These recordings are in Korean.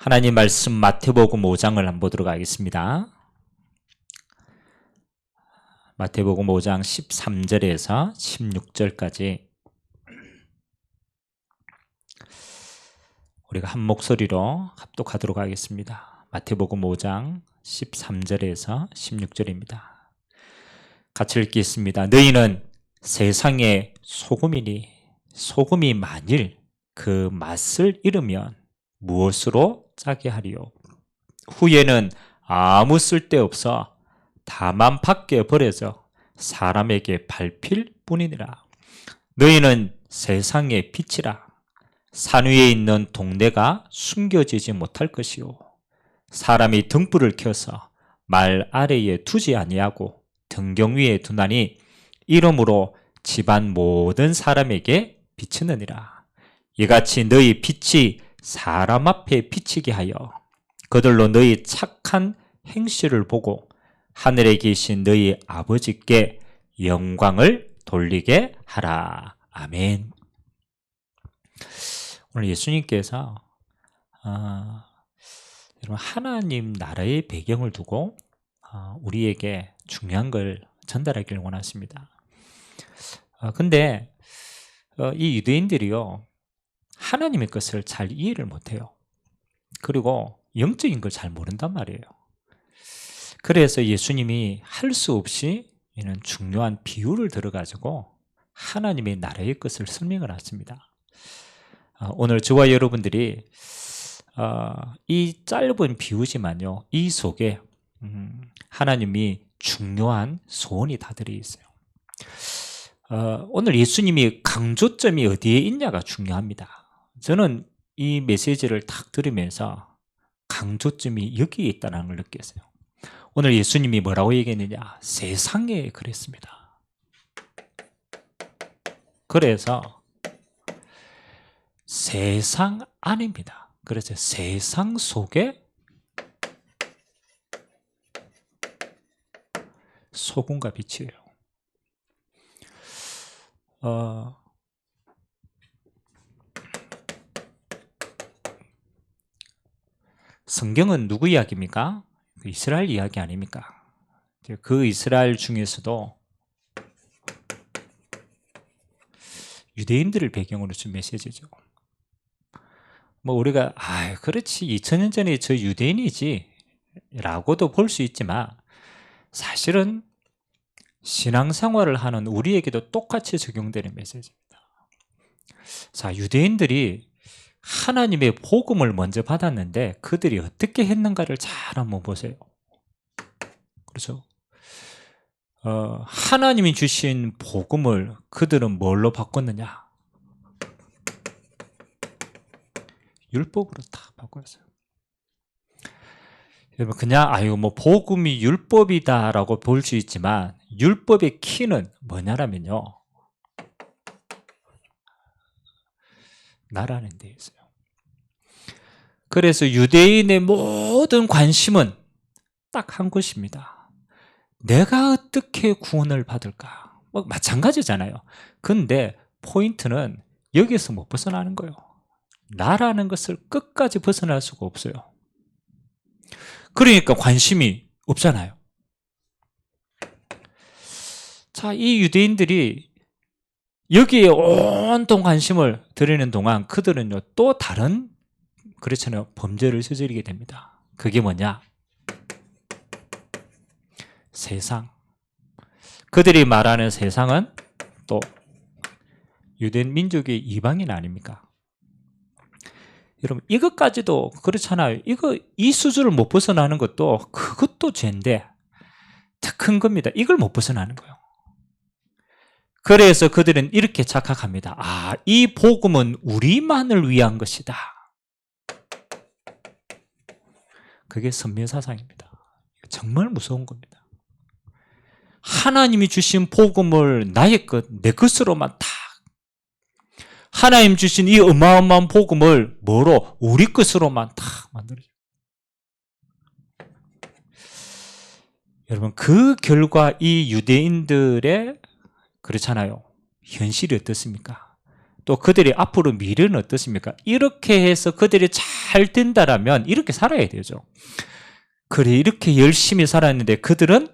하나님 말씀 마태복음 5장을 한번 보도록 하겠습니다. 마태복음 5장 13절에서 16절까지 우리가 한 목소리로 합독하도록 하겠습니다. 마태복음 5장 13절에서 16절입니다. 같이 읽겠습니다. 너희는 세상의 소금이니 소금이 만일 그 맛을 잃으면 무엇으로 짜게 하리요? 후에는 아무 쓸데없어 다만 밖에 버려져 사람에게 밟힐 뿐이니라. 너희는 세상의 빛이라. 산 위에 있는 동네가 숨겨지지 못할 것이요, 사람이 등불을 켜서 말 아래에 두지 아니하고 등경 위에 두나니 이러므로 집안 모든 사람에게 비치느니라. 이같이 너희 빛이 사람 앞에 비치게 하여 그들로 너희 착한 행실을 보고 하늘에 계신 너희 아버지께 영광을 돌리게 하라. 아멘. 오늘 예수님께서 여러분 하나님 나라의 배경을 두고 우리에게 중요한 걸 전달하기를 원하십니다. 근데 이 유대인들이요, 하나님의 것을 잘 이해를 못해요. 그리고 영적인 걸 잘 모른단 말이에요. 그래서 예수님이 할 수 없이 이런 중요한 비유를 들어가지고 하나님의 나라의 것을 설명을 하십니다. 오늘 저와 여러분들이 이 짧은 비유지만요, 이 속에 하나님이 중요한 소원이 다 들어있어요. 오늘 예수님이 강조점이 어디에 있냐가 중요합니다. 저는 이 메시지를 딱 들으면서 강조점이 여기에 있다는 걸 느꼈어요. 오늘 예수님이 뭐라고 얘기했느냐? 세상에 그랬습니다. 그래서 세상 안입니다. 그래서 세상 속에 소금과 빛이에요. 성경은 누구 이야기입니까? 이스라엘 이야기 아닙니까? 그 이스라엘 중에서도 유대인들을 배경으로 준 메시지죠. 뭐 우리가 그렇지 2000년 전에 저 유대인이지 라고도 볼 수 있지만 사실은 신앙생활을 하는 우리에게도 똑같이 적용되는 메시지입니다. 자, 유대인들이 하나님의 복음을 먼저 받았는데 그들이 어떻게 했는가를 잘 한번 보세요. 그렇죠? 하나님이 주신 복음을 그들은 뭘로 바꿨느냐? 율법으로 다 바꿨어요. 여러분 그냥 뭐 복음이 율법이다라고 볼 수 있지만 율법의 키는 뭐냐라면요, 나라는 데 있어요. 그래서 유대인의 모든 관심은 딱 한 것입니다. 내가 어떻게 구원을 받을까? 뭐 마찬가지잖아요. 근데 포인트는 여기서 못 벗어나는 거예요. 나라는 것을 끝까지 벗어날 수가 없어요. 그러니까 관심이 없잖아요. 자, 이 유대인들이 여기에 온통 관심을 들이는 동안 그들은요, 또 다른, 그렇잖아요, 범죄를 저지르게 됩니다. 그게 뭐냐? 세상. 그들이 말하는 세상은 또 유대인 민족의 이방인 아닙니까? 여러분 이것까지도 그렇잖아요. 이 수준을 못 벗어나는 것도 그것도 죄인데 더 큰 겁니다. 이걸 못 벗어나는 거예요. 그래서 그들은 이렇게 착각합니다. 이 복음은 우리만을 위한 것이다. 그게 선민사상입니다. 정말 무서운 겁니다. 하나님이 주신 복음을 나의 것, 내 것으로만 다, 하나님 주신 이 어마어마한 복음을 뭐로? 우리 것으로만 다 만들어줘요. 여러분 그 결과 이 유대인들의, 그렇잖아요, 현실이 어떻습니까? 또 그들이 앞으로 미래는 어떻습니까? 이렇게 해서 그들이 잘 된다라면 이렇게 살아야 되죠. 그래, 이렇게 열심히 살았는데 그들은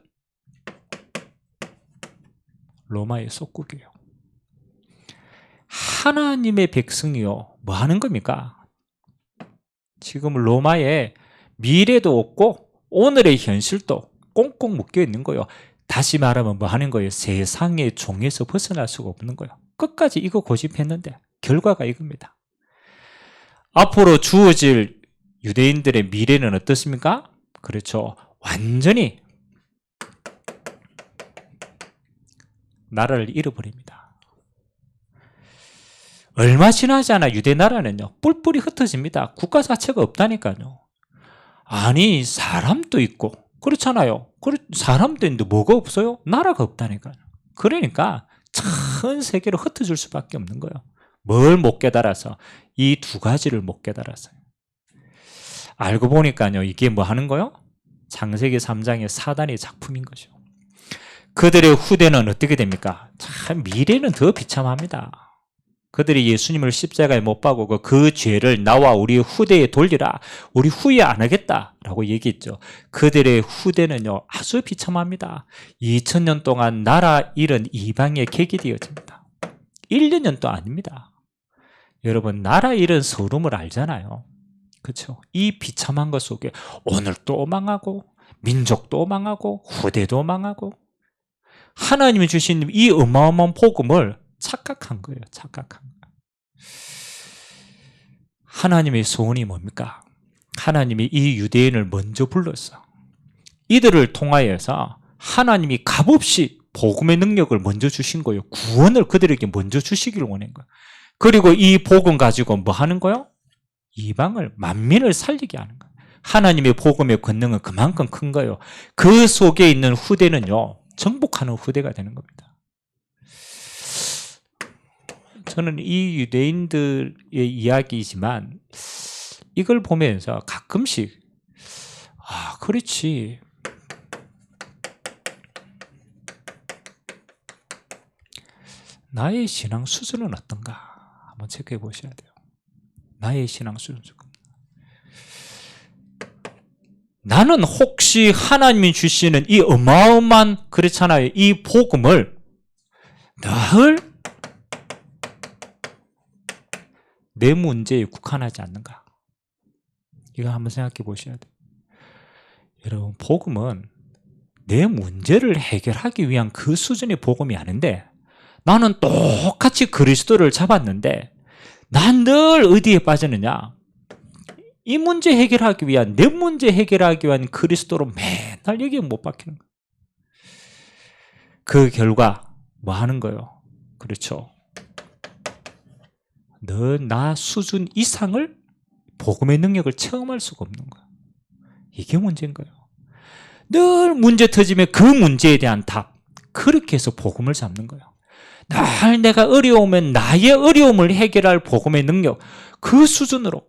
로마의 속국이에요. 하나님의 백성이요, 뭐 하는 겁니까? 지금 로마에 미래도 없고 오늘의 현실도 꽁꽁 묶여 있는 거예요. 다시 말하면 뭐 하는 거예요? 세상의 종에서 벗어날 수가 없는 거예요. 끝까지 이거 고집했는데 결과가 이겁니다. 앞으로 주어질 유대인들의 미래는 어떻습니까? 그렇죠. 완전히 나라를 잃어버립니다. 얼마 지나지 않아 유대 나라는요, 뿔뿔이 흩어집니다. 국가 자체가 없다니까요. 아니, 사람도 있고 그렇잖아요. 사람도 있는데 뭐가 없어요? 나라가 없다니까요. 그러니까 전 세계로 흩어질 수밖에 없는 거예요. 뭘 못 깨달아서? 이 두 가지를 못 깨달았어요. 알고 보니까요, 이게 뭐 하는 거요? 창세기 3장의 사단의 작품인 거죠. 그들의 후대는 어떻게 됩니까? 참 미래는 더 비참합니다. 그들이 예수님을 십자가에 못 박고 그 죄를 나와 우리 후대에 돌리라. 우리 후회 안 하겠다라고 얘기했죠. 그들의 후대는요, 아주 비참합니다. 2000년 동안 나라 잃은 이방의 객이 되어집니다. 1, 2년도 아닙니다. 여러분, 나라 잃은 서름을 알잖아요. 그렇죠? 이 비참한 것 속에 오늘 또 망하고 민족도 망하고 후대도 망하고 하나님이 주신 이 어마어마한 복음을 착각한 거예요. 착각한 거예요. 하나님의 소원이 뭡니까? 하나님이 이 유대인을 먼저 불렀어. 이들을 통하여서 하나님이 값없이 복음의 능력을 먼저 주신 거예요. 구원을 그들에게 먼저 주시기를 원한 거예요. 그리고 이 복음 가지고 뭐 하는 거예요? 이방을, 만민을 살리게 하는 거예요. 하나님의 복음의 권능은 그만큼 큰 거예요. 그 속에 있는 후대는요, 정복하는 후대가 되는 겁니다. 저는 이 유대인들의 이야기이지만 이걸 보면서 가끔씩 그렇지, 나의 신앙 수준은 어떤가 한번 체크해 보셔야 돼요. 나의 신앙 수준. 나는 혹시 하나님이 주시는 이 어마어마한, 그렇잖아요, 이 복음을 늘 내 문제에 국한하지 않는가? 이거 한번 생각해 보셔야 돼요. 여러분, 복음은 내 문제를 해결하기 위한 그 수준의 복음이 아닌데, 나는 똑같이 그리스도를 잡았는데 난 늘 어디에 빠지느냐? 이 문제 해결하기 위한, 내 문제 해결하기 위한 그리스도로 맨날 여기에 못 박히는 거예요. 그 결과 뭐 하는 거예요? 그렇죠. 너 나 수준 이상을, 복음의 능력을 체험할 수가 없는 거예요. 이게 문제인 거예요. 늘 문제 터지면 그 문제에 대한 답, 그렇게 해서 복음을 잡는 거예요. 늘 내가 어려우면 나의 어려움을 해결할 복음의 능력, 그 수준으로.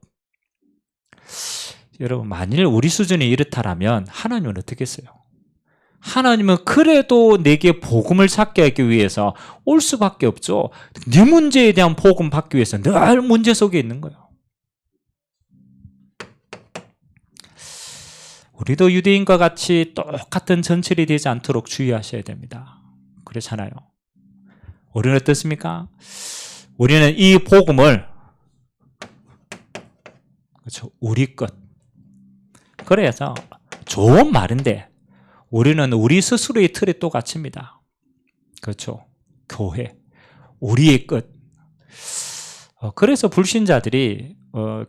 여러분, 만일 우리 수준이 이렇다면 하나님은 어떻게 했어요? 하나님은 그래도 내게 복음을 찾게 하기 위해서 올 수밖에 없죠. 네 문제에 대한 복음 받기 위해서 늘 문제 속에 있는 거예요. 우리도 유대인과 같이 똑같은 전철이 되지 않도록 주의하셔야 됩니다. 그렇잖아요. 우리는 어떻습니까? 우리는 이 복음을, 그렇죠, 우리 것. 그래서 좋은 말인데 우리는 우리 스스로의 틀에 또 갇힙니다. 그렇죠. 교회, 우리의 것. 그래서 불신자들이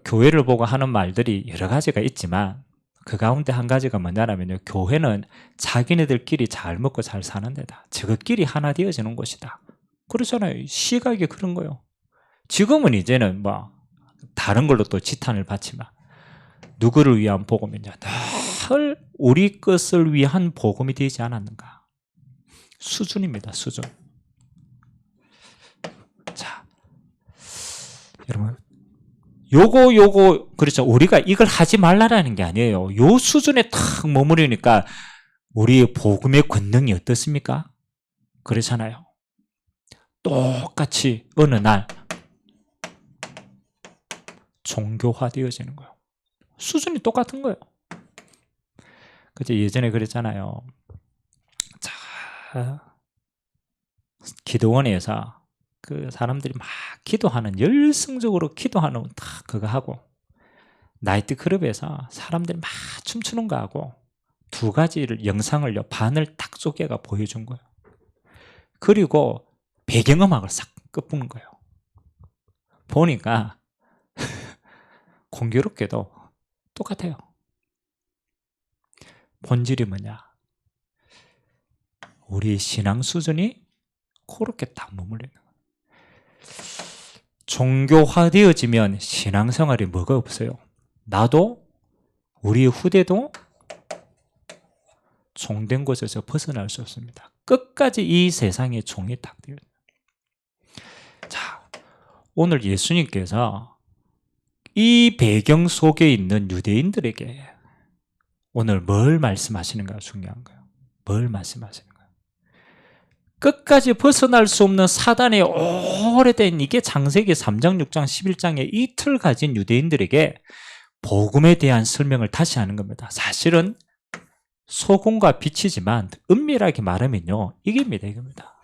교회를 보고 하는 말들이 여러 가지가 있지만 그 가운데 한 가지가 뭐냐면요, 교회는 자기네들끼리 잘 먹고 잘 사는 데다. 저것끼리 하나 되어지는 곳이다. 그렇잖아요. 시각이 그런 거예요. 지금은 이제는 뭐 다른 걸로 또 지탄을 받지만 누구를 위한 복음이냐? 늘 우리 것을 위한 복음이 되지 않았는가? 수준입니다. 수준. 자, 여러분, 요거 그렇죠. 우리가 이걸 하지 말라라는 게 아니에요. 요 수준에 탁 머무르니까 우리의 복음의 권능이 어떻습니까? 그렇잖아요. 똑같이 어느 날 종교화되어지는 거예요. 수준이 똑같은 거예요. 그죠? 예전에 그랬잖아요. 자, 기도원에서 그 사람들이 막 기도하는, 열성적으로 기도하는 다 그거 하고, 나이트클럽에서 사람들이 막 춤추는 거 하고, 두 가지를 영상을요, 반을 딱 쪼개가 보여준 거예요. 그리고 배경음악을 싹 끄부는 거예요. 보니까 공교롭게도 똑같아요. 본질이 뭐냐? 우리 신앙 수준이 그렇게 딱 머물리는 거예요. 종교화되어지면 신앙생활에 뭐가 없어요? 나도 우리 후대도 종된 곳에서 벗어날 수 없습니다. 끝까지 이 세상의 종이 딱 되어요. 자, 오늘 예수님께서 이 배경 속에 있는 유대인들에게 오늘 뭘 말씀하시는가 중요한 거예요. 뭘 말씀하시는 거예요? 끝까지 벗어날 수 없는 사단의 오래된, 이게 창세기 3장, 6장, 11장의 이 틀 가진 유대인들에게 복음에 대한 설명을 다시 하는 겁니다. 사실은 소금과 빛이지만 은밀하게 말하면요, 이깁니다.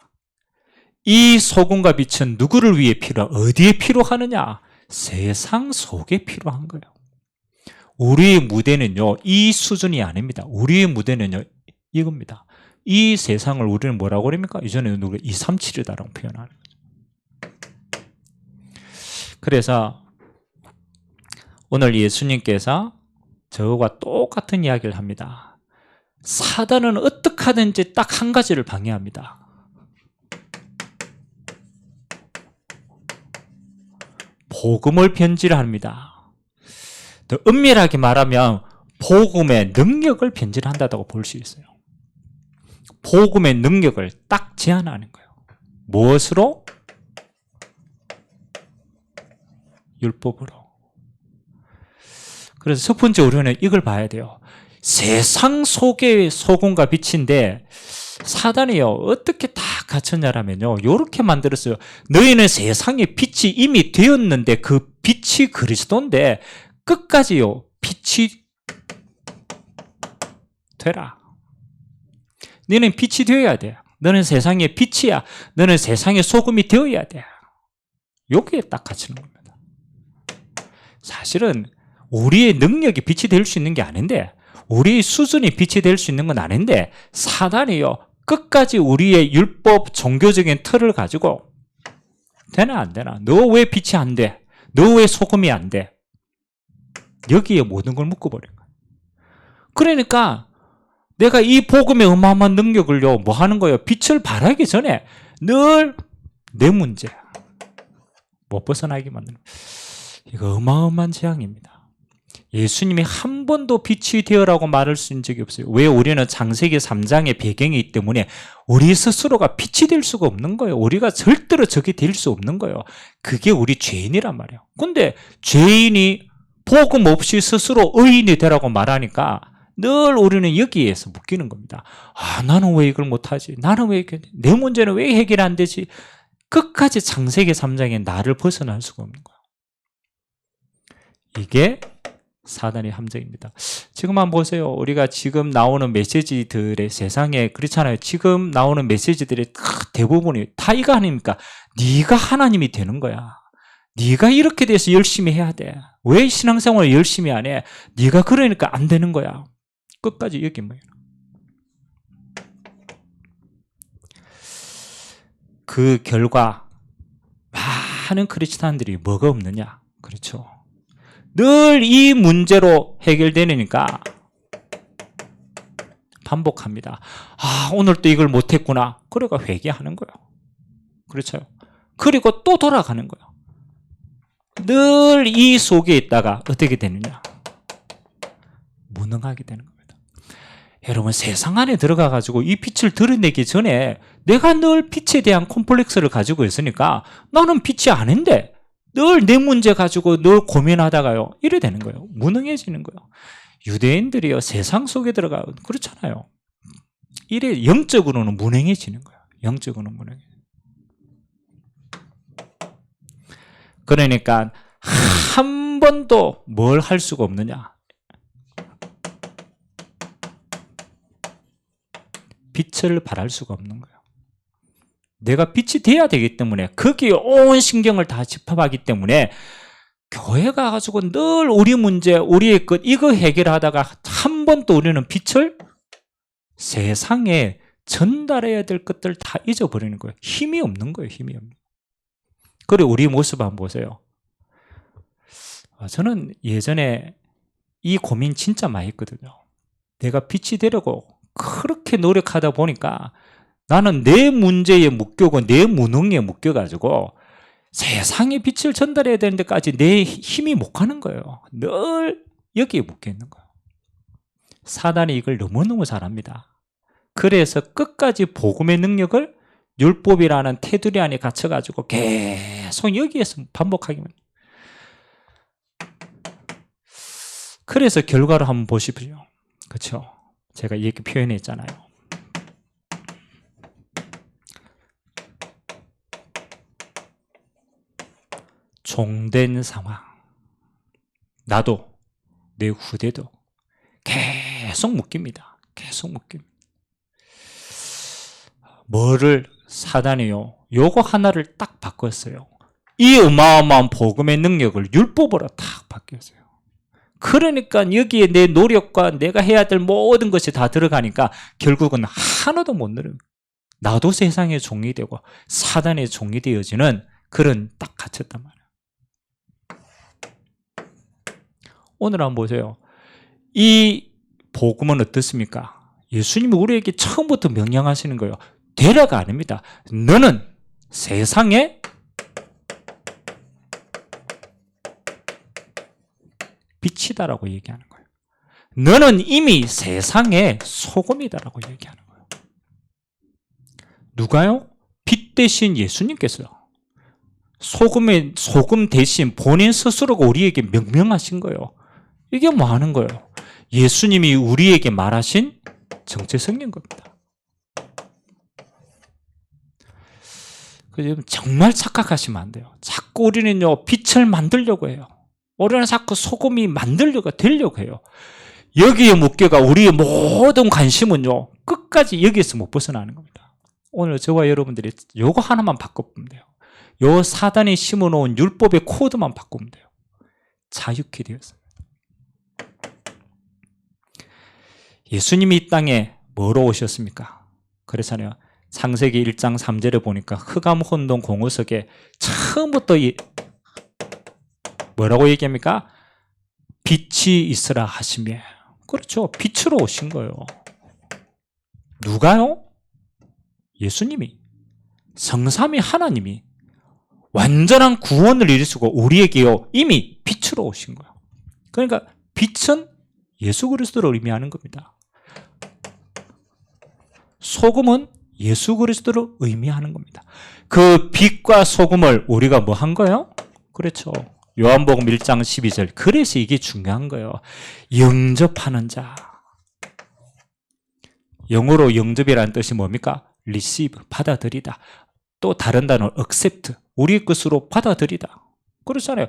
이 소금과 빛은 누구를 위해 어디에 필요하느냐? 세상 속에 필요한 거예요. 우리의 무대는요, 이 수준이 아닙니다. 우리의 무대는요, 이겁니다. 이 세상을 우리는 뭐라고 그럽니까? 이전에 누가 237이다라고 표현하는 거죠. 그래서 오늘 예수님께서 저와 똑같은 이야기를 합니다. 사단은 어떻게 하든지 딱 한 가지를 방해합니다. 복음을 변질합니다. 더 은밀하게 말하면 복음의 능력을 변질한다고 볼 수 있어요. 복음의 능력을 딱 제한하는 거예요. 무엇으로? 율법으로. 그래서 첫 번째 우리는 이걸 봐야 돼요. 세상 속의 소금과 빛인데 사단이요, 어떻게 다 갖췄냐라면요, 이렇게 만들었어요. 너희는 세상의 빛이 이미 되었는데 그 빛이 그리스도인데 끝까지요, 빛이 되라. 너는 빛이 되어야 돼. 너는 세상의 빛이야. 너는 세상의 소금이 되어야 돼. 여기에 딱 갇히는 겁니다. 사실은 우리의 능력이 빛이 될 수 있는 게 아닌데, 우리의 수준이 빛이 될 수 있는 건 아닌데, 사단이요, 끝까지 우리의 율법 종교적인 틀을 가지고 되나 안 되나? 너 왜 빛이 안 돼? 너 왜 소금이 안 돼? 여기에 모든 걸 묶어버린 거예요. 그러니까 내가 이 복음의 어마어마한 능력을요, 뭐 하는 거예요? 빛을 발하기 전에 늘 내 문제 못 벗어나게 만드는 거예요. 이거 어마어마한 재앙입니다. 예수님이 한 번도 빛이 되어라고 말할 수 있는 적이 없어요. 왜? 우리는 창세기 3장의 배경이 있기 때문에 우리 스스로가 빛이 될 수가 없는 거예요. 우리가 절대로 적이 될 수 없는 거예요. 그게 우리 죄인이란 말이에요. 근데 죄인이 복음 없이 스스로 의인이 되라고 말하니까 늘 우리는 여기에서 묶이는 겁니다. 아, 나는 왜 이걸 못하지? 나는 왜 이렇게, 내 문제는 왜 해결이 안 되지? 끝까지 창세기 3장에 나를 벗어날 수가 없는 거예요. 이게 사단의 함정입니다. 지금 한번 보세요. 우리가 지금 나오는 메시지들의 세상에 그렇잖아요. 지금 나오는 메시지들의 대부분이 다 이거 아닙니까? 네가 하나님이 되는 거야. 네가 이렇게 돼서 열심히 해야 돼. 왜 신앙생활을 열심히 안 해? 네가 그러니까 안 되는 거야. 끝까지 여기 뭐예요? 그 결과 많은 크리스찬들이 뭐가 없느냐? 그렇죠. 늘 이 문제로 해결되니까 반복합니다. 아, 오늘 또 이걸 못했구나. 그러니까 회개하는 거예요. 그렇죠. 그리고 또 돌아가는 거예요. 늘 이 속에 있다가 어떻게 되느냐? 무능하게 되는 겁니다. 여러분, 세상 안에 들어가가지고 이 빛을 드러내기 전에 내가 늘 빛에 대한 콤플렉스를 가지고 있으니까 나는 빛이 아닌데 늘 내 문제 가지고 늘 고민하다가요, 이래 되는 거예요. 무능해지는 거예요. 유대인들이요, 세상 속에 들어가, 그렇잖아요. 이래 영적으로는 무능해지는 거예요. 영적으로는 무능해. 그러니까 한 번도 뭘 할 수가 없느냐? 빛을 발할 수가 없는 거예요. 내가 빛이 돼야 되기 때문에 거기에 온 신경을 다 집합하기 때문에 교회 가가지고 늘 우리 문제, 우리의 것 이거 해결하다가 한 번도 우리는 빛을 세상에 전달해야 될 것들 다 잊어버리는 거예요. 힘이 없는 거예요. 힘이 없는. 그리고 우리 모습 한번 보세요. 저는 예전에 이 고민 진짜 많이 했거든요. 내가 빛이 되려고 그렇게 노력하다 보니까 나는 내 문제에 묶여고 내 무능에 묶여가지고 세상에 빛을 전달해야 되는 데까지 내 힘이 못 가는 거예요. 늘 여기에 묶여 있는 거예요. 사단이 이걸 너무너무 잘합니다. 그래서 끝까지 복음의 능력을 율법이라는 테두리 안에 갇혀가지고 계속 여기에서 반복하기만. 그래서 결과를 한번 보십시오. 그렇죠? 제가 이렇게 표현했잖아요. 종된 상황. 나도 내 후대도 계속 묶입니다. 계속 묶입니다. 뭐를 사단이요? 요거 하나를 딱 바꿨어요. 이 어마어마한 복음의 능력을 율법으로 딱 바뀌었어요. 그러니까 여기에 내 노력과 내가 해야 될 모든 것이 다 들어가니까 결국은 하나도 못 누려요. 나도 세상의 종이 되고 사단의 종이 되어지는 그런 딱 갇혔단 말이에요. 오늘 한번 보세요. 이 복음은 어떻습니까? 예수님이 우리에게 처음부터 명령하시는 거예요. 되라가 아닙니다. 너는 세상에 빛이다라고 얘기하는 거예요. 너는 이미 세상의 소금이다라고 얘기하는 거예요. 누가요? 빛 대신 예수님께서요. 소금 대신 본인 스스로가 우리에게 명령하신 거예요. 이게 뭐 하는 거예요? 예수님이 우리에게 말하신 정체성인 겁니다. 정말 착각하시면 안 돼요. 자꾸 우리는요, 빛을 만들려고 해요. 우리는 자꾸 소금이 되려고 해요. 여기에 묶여가 우리의 모든 관심은요, 끝까지 여기에서 못 벗어나는 겁니다. 오늘 저와 여러분들이 요거 하나만 바꿔보면 돼요. 요 사단이 심어놓은 율법의 코드만 바꾸면 돼요. 자유케 되었어요. 예수님이 이 땅에 뭐로 오셨습니까? 그래서요, 창세기 1장 3절에 보니까 흑암 혼돈 공허석에 처음부터 뭐라고 얘기합니까? 빛이 있으라 하시며. 그렇죠. 빛으로 오신 거예요. 누가요? 예수님이. 성삼위 하나님이 완전한 구원을 이루시고 우리에게요 이미 빛으로 오신 거예요. 그러니까 빛은 예수 그리스도를 의미하는 겁니다. 소금은 예수 그리스도를 의미하는 겁니다. 그 빛과 소금을 우리가 뭐 한 거예요? 그렇죠. 요한복음 1장 12절. 그래서 이게 중요한 거예요. 영접하는 자. 영어로 영접이라는 뜻이 뭡니까? receive, 받아들이다. 또 다른 단어 accept, 우리의 것으로 받아들이다. 그렇잖아요.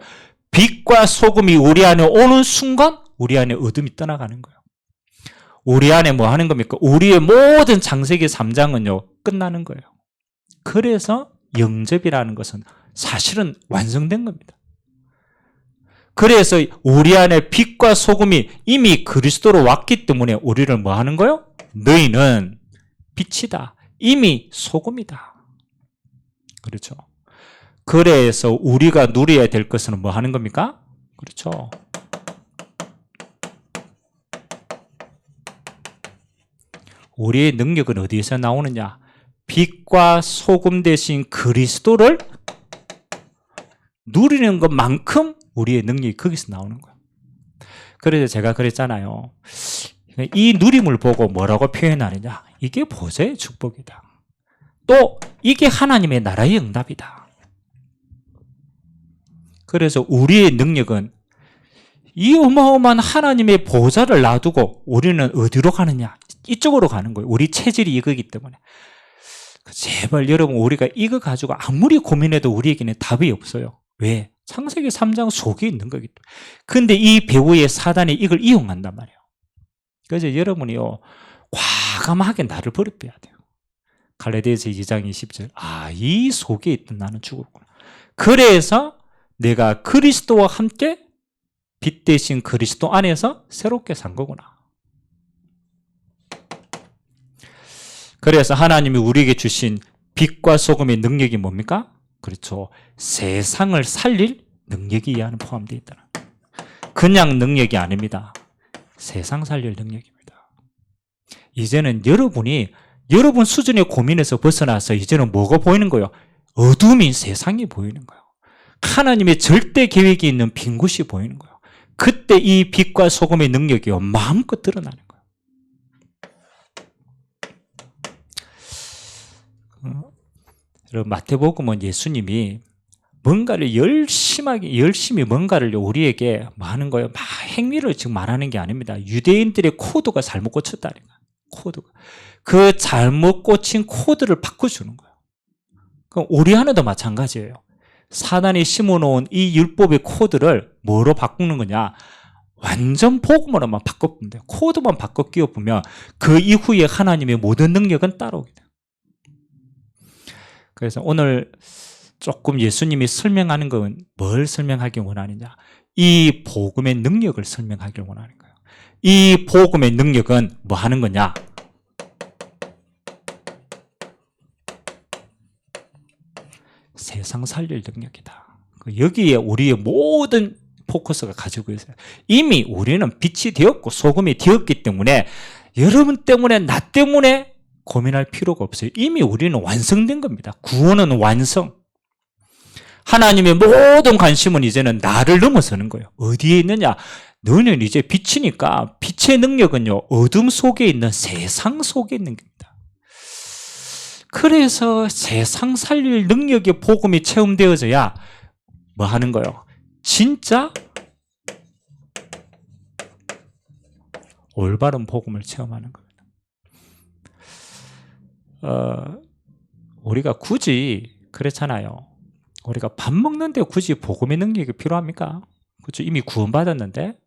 빛과 소금이 우리 안에 오는 순간 우리 안에 어둠이 떠나가는 거예요. 우리 안에 뭐 하는 겁니까? 우리의 모든 창세기 3장은요 끝나는 거예요. 그래서 영접이라는 것은 사실은 완성된 겁니다. 그래서 우리 안에 빛과 소금이 이미 그리스도로 왔기 때문에 우리를 뭐 하는 거예요? 너희는 빛이다. 이미 소금이다. 그렇죠. 그래서 우리가 누려야 될 것은 뭐 하는 겁니까? 그렇죠. 우리의 능력은 어디에서 나오느냐? 빛과 소금 대신 그리스도를 누리는 것만큼 우리의 능력이 거기서 나오는 거예요. 그래서 제가 그랬잖아요. 이 누림을 보고 뭐라고 표현하느냐? 이게 보좌의 축복이다. 또 이게 하나님의 나라의 응답이다. 그래서 우리의 능력은 이 어마어마한 하나님의 보좌를 놔두고 우리는 어디로 가느냐? 이쪽으로 가는 거예요. 우리 체질이 이거기 때문에. 제발 여러분, 우리가 이거 가지고 아무리 고민해도 우리에게는 답이 없어요. 왜? 창세기 3장 속에 있는 거기 때문에. 근데 이 배후에 사단이 이걸 이용한단 말이에요. 그래서 여러분이요, 과감하게 나를 버려야 돼요. 갈라디아서 2장 20절. 이 속에 있던 나는 죽었구나. 그래서 내가 그리스도와 함께 빛 대신 그리스도 안에서 새롭게 산 거구나. 그래서 하나님이 우리에게 주신 빛과 소금의 능력이 뭡니까? 그렇죠. 세상을 살릴 능력이 이 안에 포함되어 있다. 그냥 능력이 아닙니다. 세상 살릴 능력입니다. 이제는 여러분이 여러분 수준의 고민에서 벗어나서 이제는 뭐가 보이는 거예요? 어둠인 세상이 보이는 거예요. 하나님의 절대 계획이 있는 빈 곳이 보이는 거예요. 그때 이 빛과 소금의 능력이 마음껏 드러나는 거예요. 여러분, 마태복음은 예수님이 뭔가를 열심히 뭔가를 우리에게 많은 거예요. 막 행위를 지금 말하는 게 아닙니다. 유대인들의 코드가 잘못 꽂혔다니까. 코드가. 그 잘못 꽂힌 코드를 바꿔주는 거예요. 그럼 우리 안에도 마찬가지예요. 사단이 심어놓은 이 율법의 코드를 뭐로 바꾸는 거냐? 완전 복음으로만 바꿔보면 돼요. 코드만 바꿔 끼워보면 그 이후에 하나님의 모든 능력은 따라오게 돼요. 그래서 오늘 조금 예수님이 설명하는 건 뭘 설명하기 원하느냐? 이 복음의 능력을 설명하기를 원하는 거예요. 이 복음의 능력은 뭐 하는 거냐? 세상 살릴 능력이다. 여기에 우리의 모든 포커스가 가지고 있어요. 이미 우리는 빛이 되었고 소금이 되었기 때문에 여러분 때문에 나 때문에 고민할 필요가 없어요. 이미 우리는 완성된 겁니다. 구원은 완성. 하나님의 모든 관심은 이제는 나를 넘어서는 거예요. 어디에 있느냐? 너는 이제 빛이니까 빛의 능력은요, 어둠 속에 있는 세상 속에 있는 겁니다. 그래서 세상 살릴 능력의 복음이 체험되어져야 뭐 하는 거예요? 진짜 올바른 복음을 체험하는 겁니다. 우리가 굳이 그렇잖아요. 우리가 밥 먹는데 굳이 복음의 능력이 필요합니까? 그렇죠? 이미 구원받았는데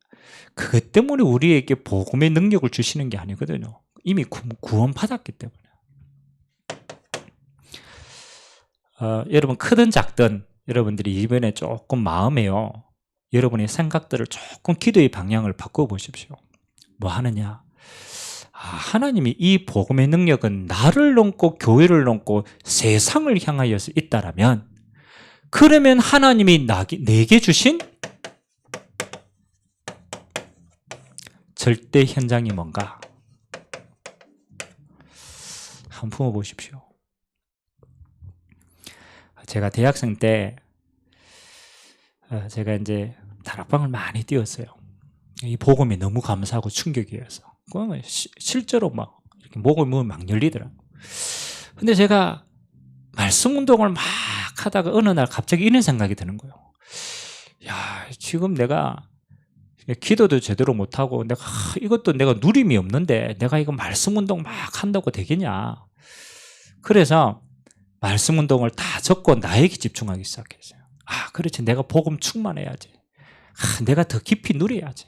그것 때문에 우리에게 복음의 능력을 주시는 게 아니거든요. 이미 구원받았기 때문에. 여러분, 크든 작든 여러분들이 이번에 조금 마음에요, 여러분의 생각들을 조금 기도의 방향을 바꿔보십시오. 뭐 하느냐? 하나님이 이 복음의 능력은 나를 넘고 교회를 넘고 세상을 향하여서 있다라면, 그러면 하나님이 내게 주신 절대 현장이 뭔가? 한번 품어보십시오. 제가 대학생 때 제가 이제 다락방을 많이 뛰었어요. 이 복음이 너무 감사하고 충격이어서. 그러면 실제로 막 이렇게 목을 막 열리더라고요. 근데 제가 말씀 운동을 막 하다가 어느 날 갑자기 이런 생각이 드는 거예요. 야, 지금 내가 기도도 제대로 못하고 이것도 내가 누림이 없는데 내가 이거 말씀 운동 막 한다고 되겠냐. 그래서 말씀 운동을 다 접고 나에게 집중하기 시작했어요. 그렇지, 내가 복음 충만해야지. 내가 더 깊이 누려야지.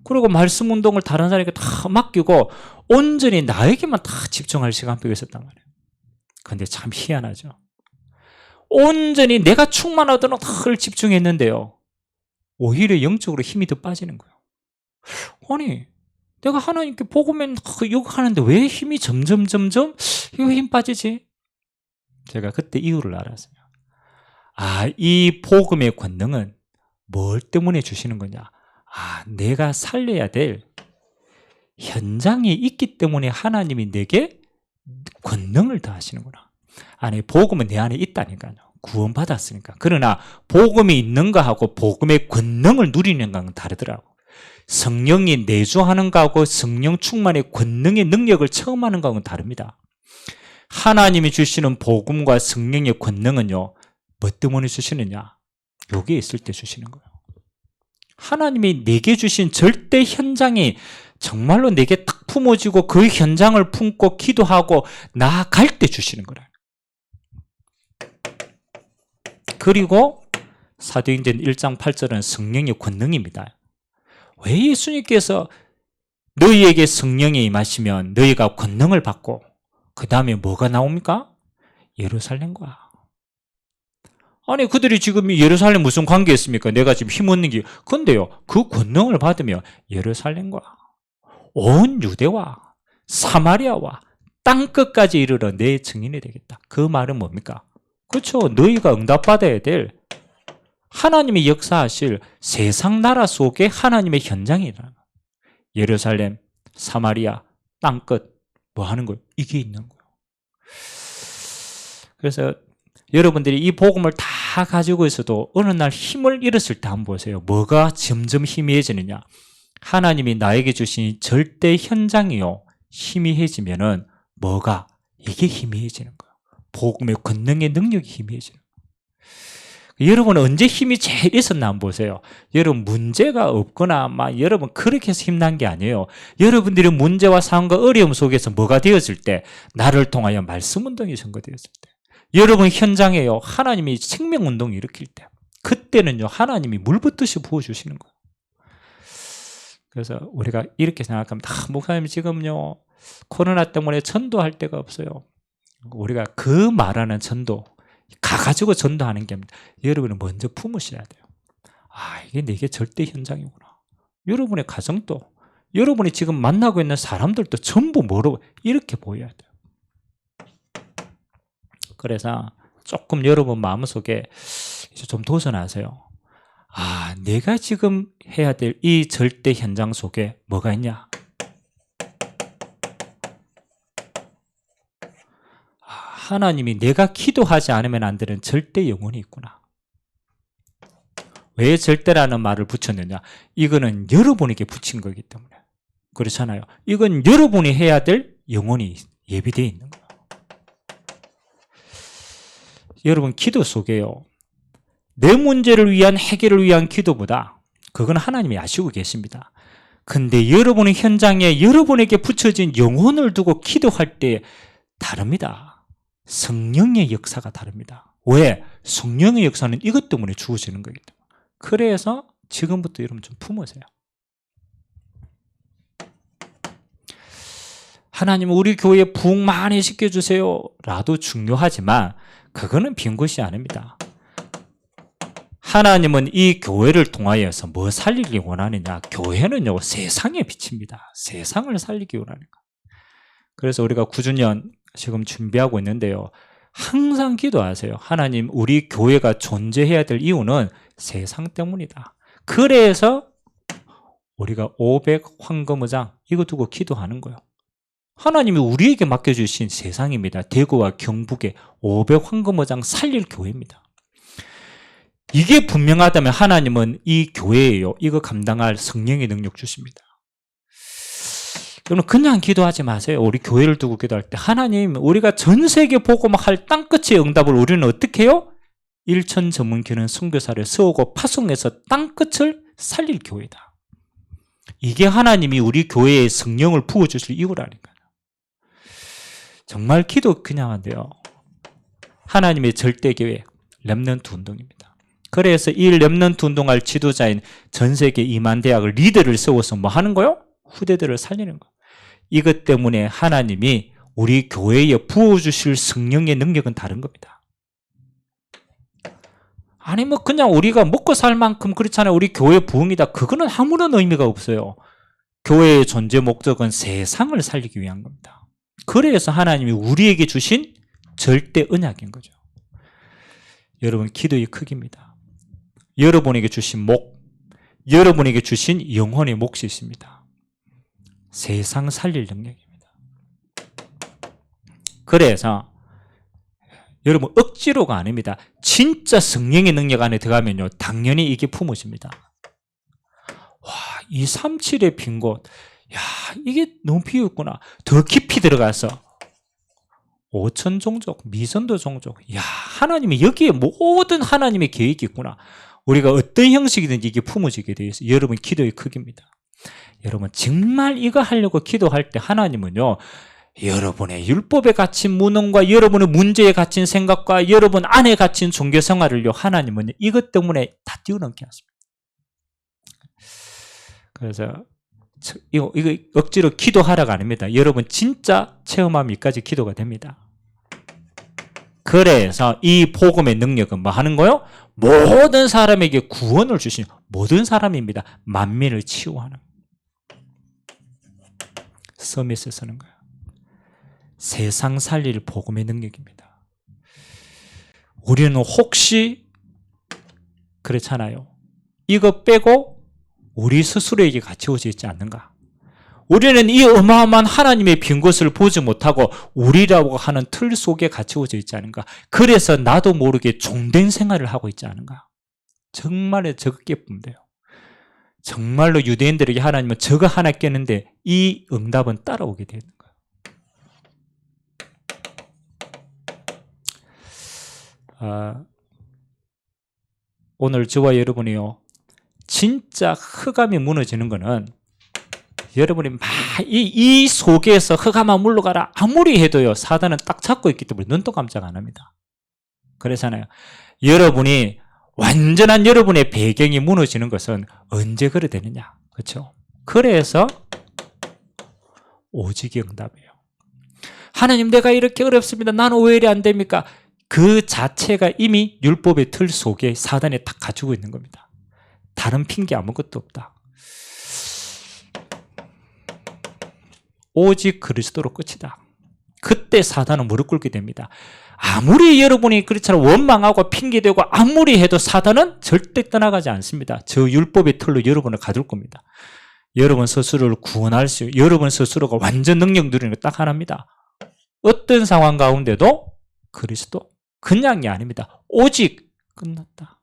그리고 말씀 운동을 다른 사람에게 다 맡기고 온전히 나에게만 다 집중할 시간표가 있었단 말이에요. 근데 참 희한하죠. 온전히 내가 충만하도록 다 집중했는데요, 오히려 영적으로 힘이 더 빠지는 거예요. 아니, 내가 하나님께 복음에 욕하는데 왜 힘이 점점 이거 힘 빠지지? 제가 그때 이유를 알았어요. 이 복음의 권능은 뭘 때문에 주시는 거냐? 내가 살려야 될 현장이 있기 때문에 하나님이 내게 권능을 더하시는구나. 아니, 복음은 내 안에 있다니까요. 구원받았으니까. 그러나 복음이 있는 거하고 복음의 권능을 누리는 거는 다르더라고. 성령이 내주하는 거하고 성령 충만의 권능의 능력을 체험하는 거하고는 다릅니다. 하나님이 주시는 복음과 성령의 권능은요, 뭐 때문에 주시느냐? 여기에 있을 때 주시는 거예요. 하나님이 내게 주신 절대 현장이 정말로 내게 딱 품어지고 그 현장을 품고 기도하고 나아갈 때 주시는 거예요. 그리고 사도행전 1장 8절은 성령의 권능입니다. 왜 예수님께서 너희에게 성령이 임하시면 너희가 권능을 받고 그 다음에 뭐가 나옵니까? 예루살렘과. 아니 그들이 지금 예루살렘 무슨 관계 있습니까? 내가 지금 힘없는 게. 근데요 그 권능을 받으면 예루살렘과 온 유대와 사마리아와 땅끝까지 이르러 내 증인이 되겠다. 그 말은 뭡니까? 그렇죠. 너희가 응답받아야 될 하나님이 역사하실 세상 나라 속에 하나님의 현장이 일어나는 거예요. 예루살렘, 사마리아, 땅끝 뭐 하는 거예요? 이게 있는 거예요. 그래서 여러분들이 이 복음을 다 가지고 있어도 어느 날 힘을 잃었을 때 한번 보세요. 뭐가 점점 희미해지느냐? 하나님이 나에게 주신 절대 현장이요 희미해지면은 뭐가? 이게 희미해지는 거예요. 복음의 권능의 능력이 희미해지는 거예요. 여러분은 언제 힘이 제일 있었나 한번 보세요. 여러분 문제가 없거나 막 여러분 그렇게 해서 힘난 게 아니에요. 여러분들이 문제와 상황과 어려움 속에서 뭐가 되었을 때 나를 통하여 말씀운동이 선거되었을 때 여러분 현장에요 하나님이 생명운동을 일으킬 때 그때는요 하나님이 물붓듯이 부어주시는 거예요. 그래서 우리가 이렇게 생각합니다. 목사님 지금요 코로나 때문에 전도할 데가 없어요. 우리가 그 말하는 전도 가가지고 전도하는 게 아닙니다. 여러분은 먼저 품으셔야 돼요. 아 이게 내게 절대 현장이구나. 여러분의 가정도 여러분이 지금 만나고 있는 사람들도 전부 뭐로 이렇게 보여야 돼요. 그래서 조금 여러분 마음속에 이제 좀 도전하세요. 아 내가 지금 해야 될 이 절대 현장 속에 뭐가 있냐? 하나님이 내가 기도하지 않으면 안 되는 절대 영혼이 있구나. 왜 절대라는 말을 붙였느냐? 이거는 여러분에게 붙인 거기 때문에. 그렇잖아요. 이건 여러분이 해야 될 영혼이 예비되어 있는 거예요. 여러분 기도 속에요. 내 문제를 위한 해결을 위한 기도보다 그건 하나님이 아시고 계십니다. 근데 여러분의 현장에 여러분에게 붙여진 영혼을 두고 기도할 때 다릅니다. 성령의 역사가 다릅니다. 왜? 성령의 역사는 이것 때문에 주어지는 거기 때문에. 그래서 지금부터 여러분 좀 품으세요. 하나님 우리 교회에 부흥 많이 시켜주세요 라도 중요하지만 그거는 빈 것이 아닙니다. 하나님은 이 교회를 통하여서 뭐 살리기 원하느냐? 교회는요 세상의 빛입니다. 세상을 살리기 원하는 거. 그래서 우리가 9주년 지금 준비하고 있는데요. 항상 기도하세요. 하나님 우리 교회가 존재해야 될 이유는 세상 때문이다. 그래서 우리가 500 황금의장 이거 두고 기도하는 거예요. 하나님이 우리에게 맡겨주신 세상입니다. 대구와 경북에 500 황금의장 살릴 교회입니다. 이게 분명하다면 하나님은 이 교회에요 이거 감당할 성령의 능력 주십니다. 여러분 그냥 기도하지 마세요. 우리 교회를 두고 기도할 때 하나님 우리가 전 세계 복음할 땅끝의 응답을 우리는 어떻게 해요? 1천 전문교는 선교사를 세우고 파송해서 땅끝을 살릴 교회다. 이게 하나님이 우리 교회에 성령을 부어주실 이유라니까요. 정말 기도 그냥 한데요. 하나님의 절대 계획 렘넌트 운동입니다. 그래서 이 렘넌트 운동할 지도자인 전 세계 2만 대학을 리더를 세워서 뭐 하는 거요? 후대들을 살리는 거. 이것 때문에 하나님이 우리 교회에 부어주실 성령의 능력은 다른 겁니다. 아니 뭐 그냥 우리가 먹고 살 만큼 그렇잖아요. 우리 교회 부흥이다. 그거는 아무런 의미가 없어요. 교회의 존재 목적은 세상을 살리기 위한 겁니다. 그래서 하나님이 우리에게 주신 절대 언약인 거죠. 여러분 기도의 크기입니다. 여러분에게 주신 목, 여러분에게 주신 영혼의 몫이 있습니다. 세상 살릴 능력입니다. 그래서 여러분 억지로가 아닙니다. 진짜 성령의 능력 안에 들어가면요 당연히 이게 품어집니다. 와, 237의 빈 곳, 야 이게 너무 비었구나. 더 깊이 들어가서 5천 종족, 미전도 종족, 야 하나님이 여기에 모든 하나님의 계획이 있구나. 우리가 어떤 형식이든지 이게 품어지게 되어 있어요. 여러분 기도의 크기입니다. 여러분 정말 이거 하려고 기도할 때 하나님은요 여러분의 율법에 갇힌 무능과 여러분의 문제에 갇힌 생각과 여러분 안에 갇힌 종교 생활을요, 하나님은 이것 때문에 다 뛰어넘게 하십니다. 그래서 이거 억지로 기도하라가 아닙니다. 여러분 진짜 체험하면 이까지 기도가 됩니다. 그래서 이 복음의 능력은 뭐 하는 거요? 모든 사람에게 구원을 주신 모든 사람입니다. 만민을 치유하는 서밋에 서는 거예요. 세상 살릴 복음의 능력입니다. 우리는 혹시 그렇잖아요. 이거 빼고 우리 스스로에게 가치워져 있지 않는가? 우리는 이 어마어마한 하나님의 빈 것을 보지 못하고 우리라고 하는 틀 속에 갇혀져 있지 않은가? 그래서 나도 모르게 종된 생활을 하고 있지 않은가? 정말 적게 보면 돼요. 정말로 유대인들에게 하나님은 저거 하나 깼는데 이 응답은 따라오게 되는 거예요. 오늘 저와 여러분이요, 진짜 흑암이 무너지는 거는 여러분이 막 이 속에서 흑암아 물러가라 아무리 해도요, 사단은 딱 잡고 있기 때문에 눈도 깜짝 안 합니다. 그래서요, 여러분이 완전한 여러분의 배경이 무너지는 것은 언제 그래 되느냐, 그렇죠? 그래서 오직의 응답이에요. 하나님, 내가 이렇게 어렵습니다. 나는 왜 이리 안 됩니까? 그 자체가 이미 율법의 틀 속에 사단이 딱 가지고 있는 겁니다. 다른 핑계 아무것도 없다. 오직 그리스도로 끝이다. 그때 사단은 무릎 꿇게 됩니다. 아무리 여러분이 그렇잖아요, 원망하고 핑계대고 아무리 해도 사단은 절대 떠나가지 않습니다. 저 율법의 틀로 여러분을 가둘 겁니다. 여러분 스스로를 구원할 수, 여러분 스스로가 완전 능력 누리는 거 딱 하나입니다. 어떤 상황 가운데도 그리스도, 그냥이 아닙니다. 오직 끝났다.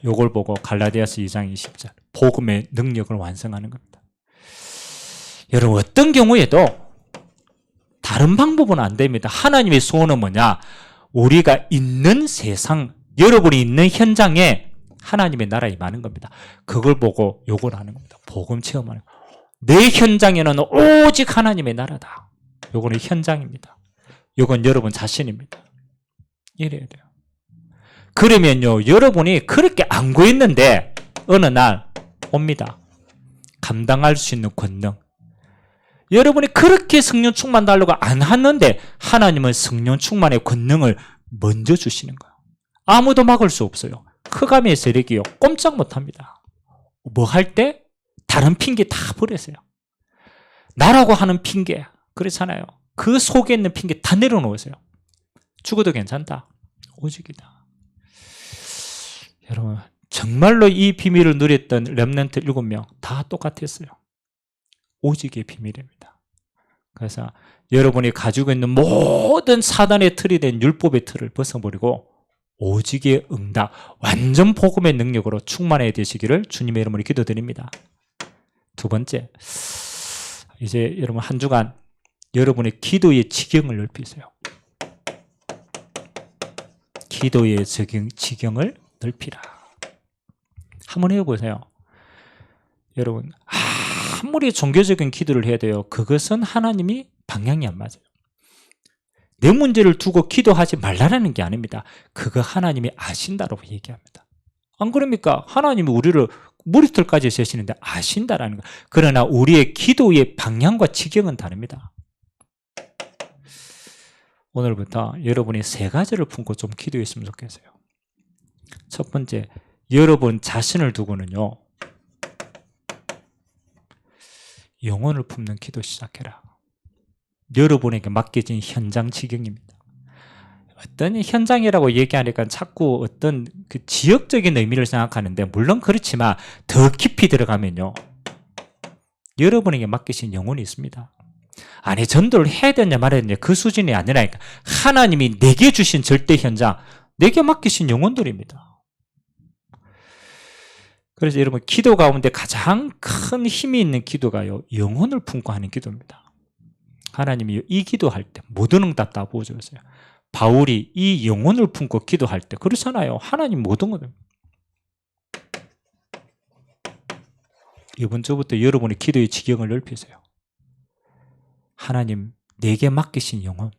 요걸 보고 갈라디아서 2장 20절 복음의 능력을 완성하는 겁니다. 여러분 어떤 경우에도 다른 방법은 안 됩니다. 하나님의 소원은 뭐냐? 우리가 있는 세상, 여러분이 있는 현장에 하나님의 나라에 임하는 겁니다. 그걸 보고 요걸 하는 겁니다. 복음 체험하는 겁니다. 내 현장에는 오직 하나님의 나라다. 요거는 현장입니다. 요건 여러분 자신입니다. 이래야 돼요. 그러면요, 여러분이 그렇게 안고 있는데 어느 날 옵니다. 감당할 수 있는 권능. 여러분이 그렇게 성령 충만 달라고 안 하는데 하나님은 성령 충만의 권능을 먼저 주시는 거예요. 아무도 막을 수 없어요. 흑암의 세력이요, 꼼짝 못합니다. 뭐 할 때? 다른 핑계 다 버리세요. 나라고 하는 핑계, 그렇잖아요. 그 속에 있는 핑계 다 내려놓으세요. 죽어도 괜찮다. 오직이다. 여러분 정말로 이 비밀을 누렸던 렘넌트 7명 다 똑같았어요. 오직의 비밀입니다. 그래서 여러분이 가지고 있는 모든 사단의 틀이 된 율법의 틀을 벗어버리고 오직의 응답, 완전 복음의 능력으로 충만해야 되시기를 주님의 이름으로 기도드립니다. 두 번째, 이제 여러분 한 주간 여러분의 기도의 지경을 넓히세요. 기도의 지경을 넓히라. 한번 해보세요. 여러분 아무리 종교적인 기도를 해야 돼요, 그것은 하나님이 방향이 안 맞아요. 내 문제를 두고 기도하지 말라는 게 아닙니다. 그거 하나님이 아신다라고 얘기합니다. 안 그럽니까? 하나님이 우리를 머리털까지 세시는데 아신다라는 거. 그러나 우리의 기도의 방향과 지경은 다릅니다. 오늘부터 여러분이 3가지를 품고 좀 기도했으면 좋겠어요. 첫 번째, 여러분 자신을 두고는요, 영혼을 품는 기도 시작해라. 여러분에게 맡겨진 현장 지경입니다. 어떤 현장이라고 얘기하니까 자꾸 어떤 그 지역적인 의미를 생각하는데, 물론 그렇지만 더 깊이 들어가면요, 여러분에게 맡기신 영혼이 있습니다. 아니 전도를 해야 되냐 말아야 되냐 그 수준이 아니라니까, 하나님이 내게 주신 절대 현장, 내게 맡기신 영혼들입니다. 그래서 여러분 기도 가운데 가장 큰 힘이 있는 기도가요, 영혼을 품고 하는 기도입니다. 하나님이 이 기도할 때 모든 응답 다 보여줬어요. 바울이 이 영혼을 품고 기도할 때 그렇잖아요. 하나님 모든 걸. 이번 주부터 여러분의 기도의 지경을 넓히세요. 하나님 내게 맡기신 영혼,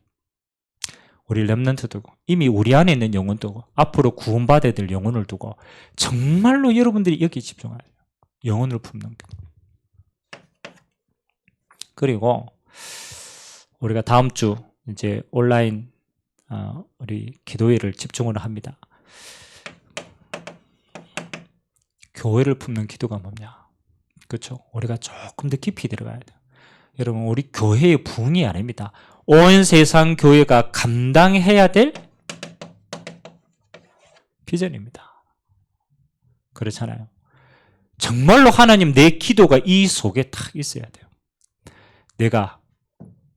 우리 렘넌트 두고, 이미 우리 안에 있는 영혼 두고, 앞으로 구원받아야 될 영혼을 두고 정말로 여러분들이 여기 집중해야 돼요. 영혼을 품는 것. 그리고 우리가 다음 주 이제 온라인 우리 기도회를 집중을 합니다. 교회를 품는 기도가 뭐냐? 그렇죠? 우리가 조금 더 깊이 들어가야 돼요. 여러분, 우리 교회의 부흥이 아닙니다. 온 세상 교회가 감당해야 될 비전입니다. 그렇잖아요. 정말로 하나님 내 기도가 이 속에 딱 있어야 돼요. 내가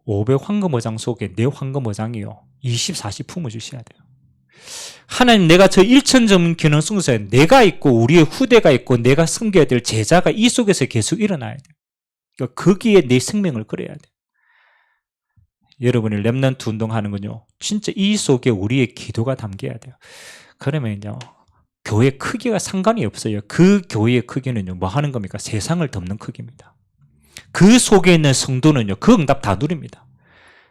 500 황금어장 속에 내 황금어장이요 20, 40 품어주셔야 돼요. 하나님, 내가 저 1000점 기능 승소에 내가 있고 우리의 후대가 있고 내가 섬겨야 될 제자가 이 속에서 계속 일어나야 돼요. 그러니까 거기에 내 생명을 걸어야 돼요. 여러분이 렘넌트 운동하는군요. 진짜 이 속에 우리의 기도가 담겨야 돼요. 그러면요, 교회 크기가 상관이 없어요. 그 교회의 크기는요, 뭐 하는 겁니까? 세상을 덮는 크기입니다. 그 속에 있는 성도는요, 그 응답 다 누립니다.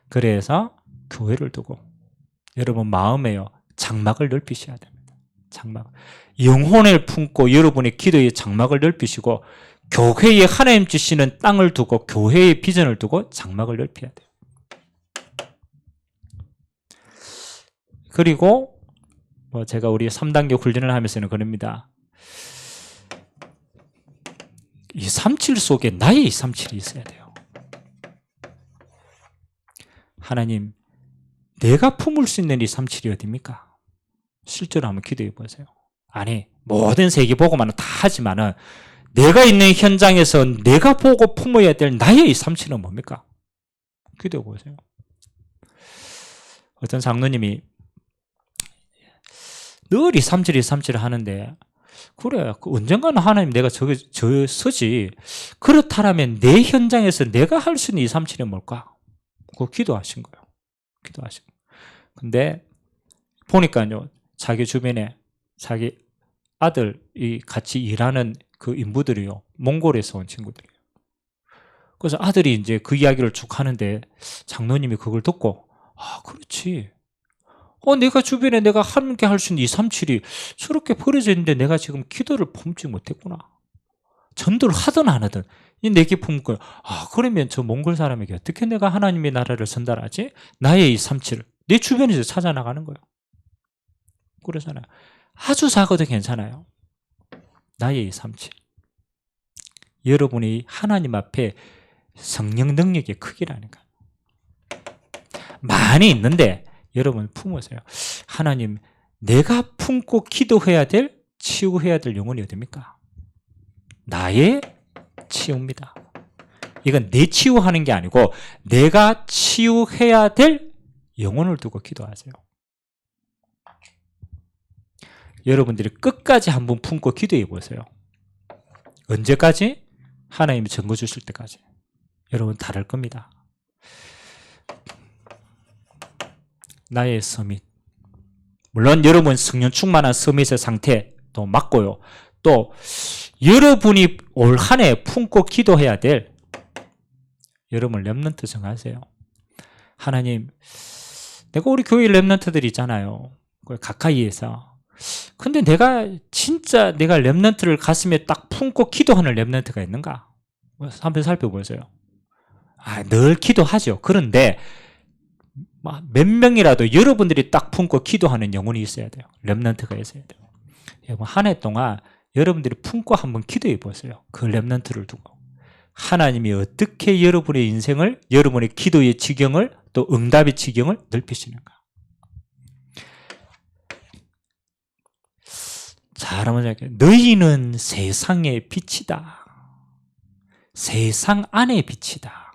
그래서 교회를 두고 여러분 마음에요, 장막을 넓히셔야 됩니다. 장막. 영혼을 품고 여러분의 기도의 장막을 넓히시고 교회에 하나님 주시는 땅을 두고 교회의 비전을 두고 장막을 넓혀야 돼요. 그리고 뭐 제가 우리 3단계 훈련을 하면서는 그럽니다. 237 속에 나의 237이 있어야 돼요. 하나님, 내가 품을 수 있는 237이 어디입니까? 실제로 한번 기도해 보세요. 아니, 모든 세계보고만은 다 하지만은 내가 있는 현장에서 내가 보고 품어야 될 나의 237은 뭡니까? 기도해 보세요. 어떤 장로님이 늘 237 하는데, 그래, 언젠가는 하나님 내가 저 서지. 그렇다면 내 현장에서 내가 할 수 있는 237이 뭘까? 그거 기도하신 거예요. 기도하신 거예요. 근데 보니까요, 자기 주변에 자기 아들이 같이 일하는 그 인부들이요, 몽골에서 온 친구들이에요. 그래서 아들이 이제 그 이야기를 쭉 하는데 장로님이 그걸 듣고, 아, 그렇지. 내가 주변에 내가 함께 할 수 있는 237이 저렇게 버려져 있는데 내가 지금 기도를 품지 못했구나. 전도를 하든 안 하든 내게 품고, 아, 그러면 저 몽골 사람에게 어떻게 내가 하나님의 나라를 전달하지? 나의 237을 내 주변에서 찾아나가는 거예요. 그러잖아요. 아주 작아도 괜찮아요. 나의 237. 여러분이 하나님 앞에 성령 능력의 크기라니까. 많이 있는데 여러분 품으세요. 하나님, 내가 품고 기도해야 될, 치유해야 될 영혼이 어디입니까? 나의 치유입니다. 이건 내 치유하는 게 아니고 내가 치유해야 될 영혼을 두고 기도하세요. 여러분들이 끝까지 한번 품고 기도해 보세요. 언제까지? 하나님이 증거 주실 때까지. 여러분 다를 겁니다. 나의 서밋. 물론 여러분 성령 충만한 서밋의 상태도 맞고요. 또 여러분이 올 한 해 품고 기도해야 될, 여러분 렘넌트 정하세요. 하나님, 내가 우리 교회 렘넌트들 있잖아요. 가까이에서. 근데 내가 진짜 내가 렘넌트를 가슴에 딱 품고 기도하는 렘넌트가 있는가? 한번 살펴보세요. 늘 기도하죠. 그런데 몇 명이라도 여러분들이 딱 품고 기도하는 영혼이 있어야 돼요. 렘넌트가 있어야 돼요. 여러분 한 해 동안 여러분들이 품고 한번 기도해 보세요. 그 렘넌트를 두고 하나님이 어떻게 여러분의 인생을, 여러분의 기도의 지경을, 또 응답의 지경을 넓히시는가. 자, 여러분, 너희는 세상의 빛이다. 세상 안의 빛이다.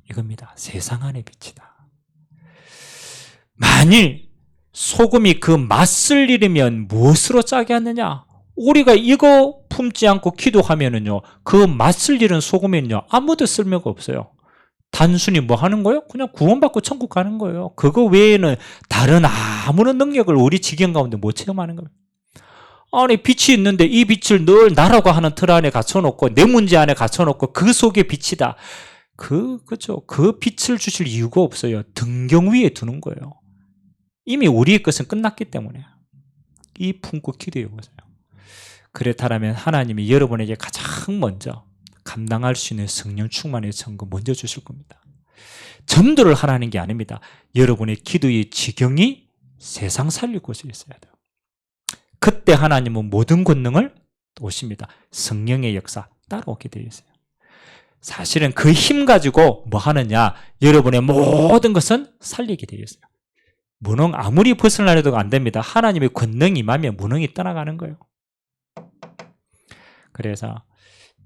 이겁니다. 세상 안의 빛이다. 만일 소금이 그 맛을 잃으면 무엇으로 짜게 하느냐? 우리가 이거 품지 않고 기도하면은요, 그 맛을 잃은 소금에는요, 아무도 쓸모가 없어요. 단순히 뭐 하는 거예요? 그냥 구원받고 천국 가는 거예요. 그거 외에는 다른 아무런 능력을 우리 지경 가운데 못 체험하는 거예요. 아니, 빛이 있는데 이 빛을 늘 나라고 하는 틀 안에 갇혀놓고 내 문제 안에 갇혀놓고 그 속에 빛이다. 그죠. 그 빛을 주실 이유가 없어요. 등경 위에 두는 거예요. 이미 우리의 것은 끝났기 때문에. 이 품고 기도해 보세요. 그렇다면 하나님이 여러분에게 가장 먼저 감당할 수 있는 성령 충만의 전거 먼저 주실 겁니다. 전도를 하라는 게 아닙니다. 여러분의 기도의 지경이 세상 살릴 곳에 있어야 돼요. 그때 하나님은 모든 권능을 오십니다. 성령의 역사 따라오게 되어 있어요. 사실은 그 힘 가지고 뭐 하느냐, 여러분의 모든 것은 살리게 되어 있어요. 무능 아무리 벗어나려도 안 됩니다. 하나님의 권능이 임하면 무능이 떠나가는 거예요. 그래서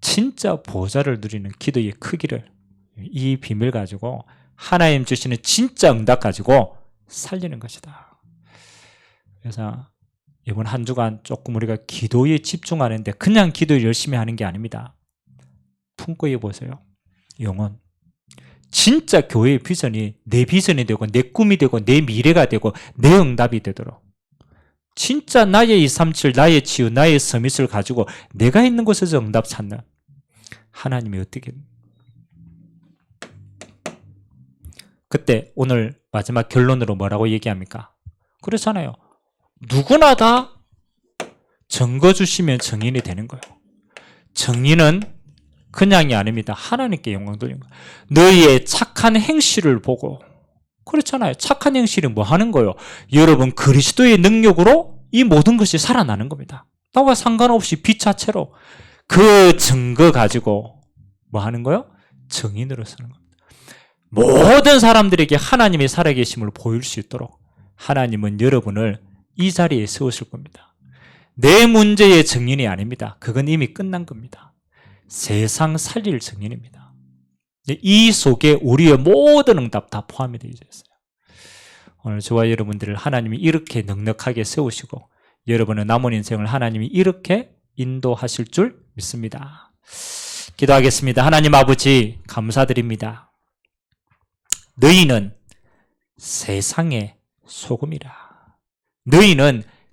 진짜 보좌를 누리는 기도의 크기를, 이 비밀 가지고 하나님 주시는 진짜 응답 가지고 살리는 것이다. 그래서 이번 한 주간 조금 우리가 기도에 집중하는데 그냥 기도 열심히 하는 게 아닙니다. 품고 해보세요. 영혼. 진짜 교회의 비전이 내 비전이 되고 내 꿈이 되고 내 미래가 되고 내 응답이 되도록, 진짜 나의 237, 나의 치유, 나의 서밋을 가지고 내가 있는 곳에서 응답 찾는 하나님이 어떻게, 그때 오늘 마지막 결론으로 뭐라고 얘기합니까? 그렇잖아요. 누구나 다 증거 주시면 증인이 되는 거예요. 증인은 그냥이 아닙니다. 하나님께 영광 돌리는 거예요. 너희의 착한 행실을 보고, 그렇잖아요. 착한 행실이 뭐 하는 거예요? 여러분 그리스도의 능력으로 이 모든 것이 살아나는 겁니다. 나와 상관없이 빛자체로 그 증거 가지고 뭐 하는 거예요? 증인으로 서는 겁니다. 모든 사람들에게 하나님의 살아계심을 보일 수 있도록 하나님은 여러분을 이 자리에 세우실 겁니다. 내 문제의 증인이 아닙니다. 그건 이미 끝난 겁니다. 세상 살릴 증인입니다. 이 속에 우리의 모든 응답 다 포함이 되어 있어요. 오늘 저와 여러분들을 하나님이 이렇게 넉넉하게 세우시고 여러분의 남은 인생을 하나님이 이렇게 인도하실 줄 믿습니다. 기도하겠습니다. 하나님 아버지 감사드립니다. 너희는 세상의 소금이라. 너희는